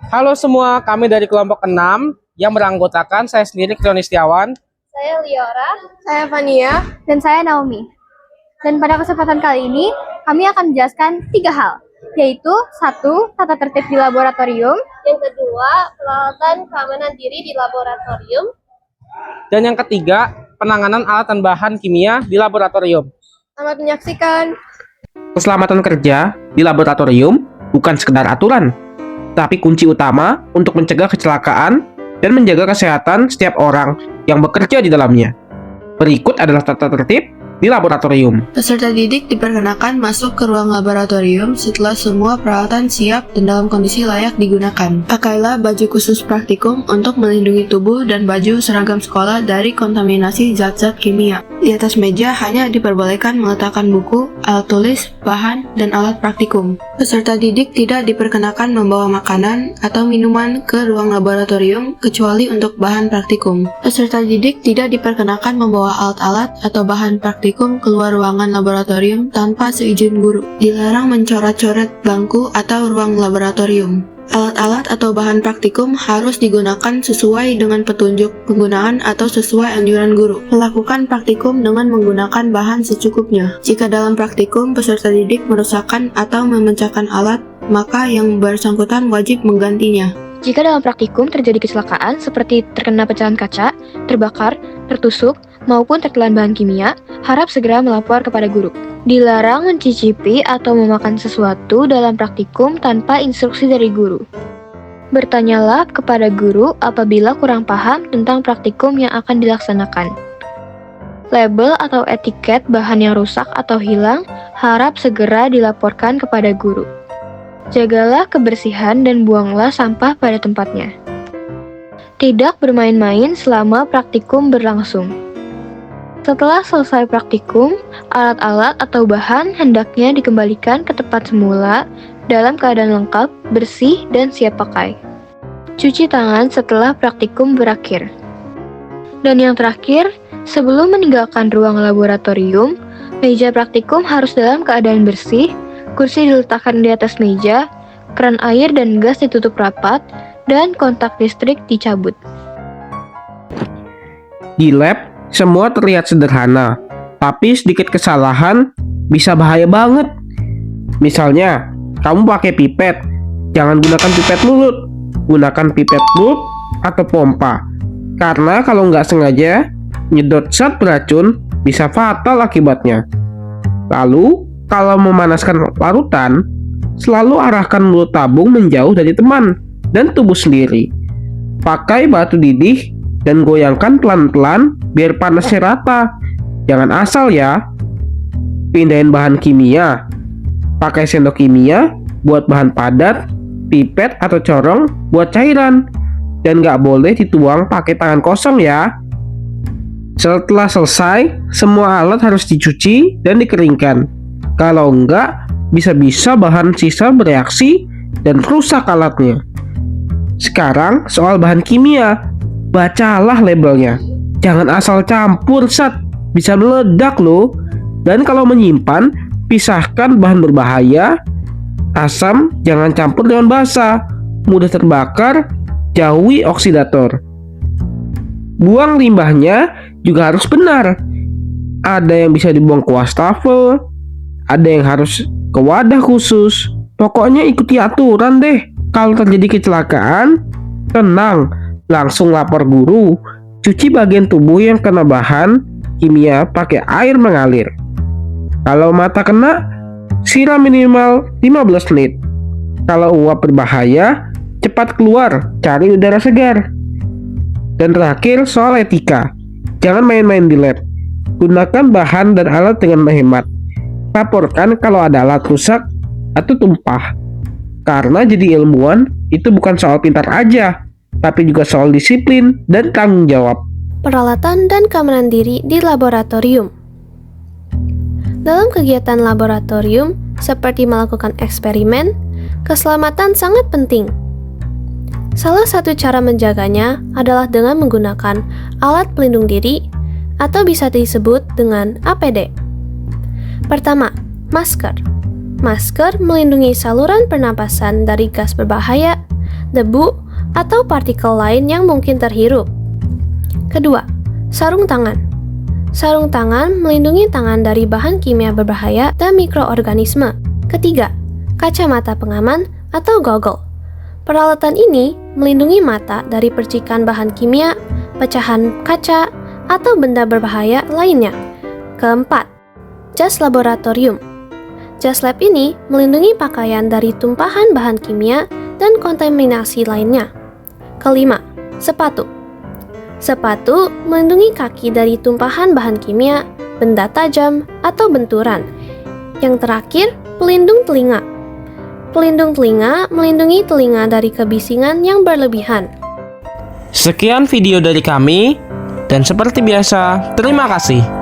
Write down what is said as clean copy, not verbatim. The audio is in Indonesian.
Halo semua, kami dari kelompok 6 yang beranggotakan saya sendiri Krioni Setiawan. Saya Liora. Saya Fania. Dan saya Naomi. Dan pada kesempatan kali ini, kami akan menjelaskan 3 hal, yaitu 1. Tata tertib di laboratorium. Yang kedua, peralatan keamanan diri di laboratorium. Dan yang ketiga, penanganan alat dan bahan kimia di laboratorium. Selamat menyaksikan. Keselamatan kerja di laboratorium bukan sekedar aturan, tapi kunci utama untuk mencegah kecelakaan dan menjaga kesehatan setiap orang yang bekerja di dalamnya. Berikut adalah tata tertib di laboratorium. Peserta didik diperkenakan masuk ke ruang laboratorium setelah semua peralatan siap dan dalam kondisi layak digunakan. Pakailah baju khusus praktikum untuk melindungi tubuh dan baju seragam sekolah dari kontaminasi zat-zat kimia. Di atas meja hanya diperbolehkan meletakkan buku, alat tulis, bahan, dan alat praktikum. Peserta didik tidak diperkenakan membawa makanan atau minuman ke ruang laboratorium kecuali untuk bahan praktikum. Peserta didik tidak diperkenakan membawa alat-alat atau bahan praktikum keluar ruangan laboratorium tanpa seizin guru. Dilarang mencoret-coret bangku atau ruang laboratorium. Alat-alat atau bahan praktikum harus digunakan sesuai dengan petunjuk penggunaan atau sesuai anjuran guru. Melakukan praktikum dengan menggunakan bahan secukupnya. Jika dalam praktikum peserta didik merusakkan atau memecahkan alat, maka yang bersangkutan wajib menggantinya. Jika dalam praktikum terjadi kecelakaan seperti terkena pecahan kaca, terbakar, tertusuk, maupun tertelan bahan kimia, harap segera melapor kepada guru. Dilarang mencicipi atau memakan sesuatu dalam praktikum tanpa instruksi dari guru. Bertanyalah kepada guru apabila kurang paham tentang praktikum yang akan dilaksanakan. Label atau etiket bahan yang rusak atau hilang harap segera dilaporkan kepada guru. Jagalah kebersihan dan buanglah sampah pada tempatnya. Tidak bermain-main selama praktikum berlangsung. Setelah selesai praktikum, alat-alat atau bahan hendaknya dikembalikan ke tempat semula dalam keadaan lengkap, bersih, dan siap pakai. Cuci tangan setelah praktikum berakhir. Dan yang terakhir, sebelum meninggalkan ruang laboratorium, meja praktikum harus dalam keadaan bersih, kursi diletakkan di atas meja, keran air dan gas ditutup rapat, dan kontak listrik dicabut. Di lab, semua terlihat sederhana, tapi sedikit kesalahan bisa bahaya banget. Misalnya, kamu pakai pipet, jangan gunakan pipet mulut, gunakan pipet bulb atau pompa. Karena kalau nggak sengaja, nyedot zat beracun bisa fatal akibatnya. Lalu, kalau memanaskan larutan, selalu arahkan mulut tabung menjauh dari teman dan tubuh sendiri. Pakai batu didih dan goyangkan pelan-pelan biar panasnya rata. Jangan asal ya. Pindahin bahan kimia. Pakai sendok kimia buat bahan padat, pipet atau corong buat cairan. Dan nggak boleh dituang pakai tangan kosong ya. Setelah selesai, semua alat harus dicuci dan dikeringkan. Kalau enggak, bisa-bisa bahan sisa bereaksi dan rusak alatnya. Sekarang soal bahan kimia. Bacalah labelnya. Jangan asal campur zat, bisa meledak loh. Dan kalau menyimpan, pisahkan bahan berbahaya. Asam jangan campur dengan basa, mudah terbakar, jauhi oksidator. Buang limbahnya juga harus benar. Ada yang bisa dibuang ke wastafel, ada yang harus ke wadah khusus. Pokoknya ikuti aturan deh. Kalau terjadi kecelakaan, tenang, langsung lapor guru. Cuci bagian tubuh yang kena bahan kimia pakai air mengalir. Kalau mata kena, siram minimal 15 menit. Kalau uap berbahaya, cepat keluar, cari udara segar. Dan terakhir soal etika. Jangan main-main di lab. Gunakan bahan dan alat dengan menghemat. Laporkan kalau ada alat rusak atau tumpah. Karena jadi ilmuwan itu bukan soal pintar aja, tapi juga soal disiplin dan tanggung jawab. Peralatan dan keamanan diri di laboratorium. Dalam kegiatan laboratorium, seperti melakukan eksperimen, keselamatan sangat penting. Salah satu cara menjaganya adalah dengan menggunakan alat pelindung diri atau bisa disebut dengan APD. Pertama, masker. Masker melindungi saluran pernapasan dari gas berbahaya, debu, atau partikel lain yang mungkin terhirup. Kedua, sarung tangan. Sarung tangan melindungi tangan dari bahan kimia berbahaya dan mikroorganisme. Ketiga, kacamata pengaman atau goggle. Peralatan ini melindungi mata dari percikan bahan kimia, pecahan kaca, atau benda berbahaya lainnya. Keempat, jas laboratorium. Jas lab ini melindungi pakaian dari tumpahan bahan kimia dan kontaminasi lainnya. Kelima, sepatu. Sepatu melindungi kaki dari tumpahan bahan kimia, benda tajam, atau benturan. Yang terakhir, pelindung telinga. Pelindung telinga melindungi telinga dari kebisingan yang berlebihan. Sekian video dari kami, dan seperti biasa, terima kasih.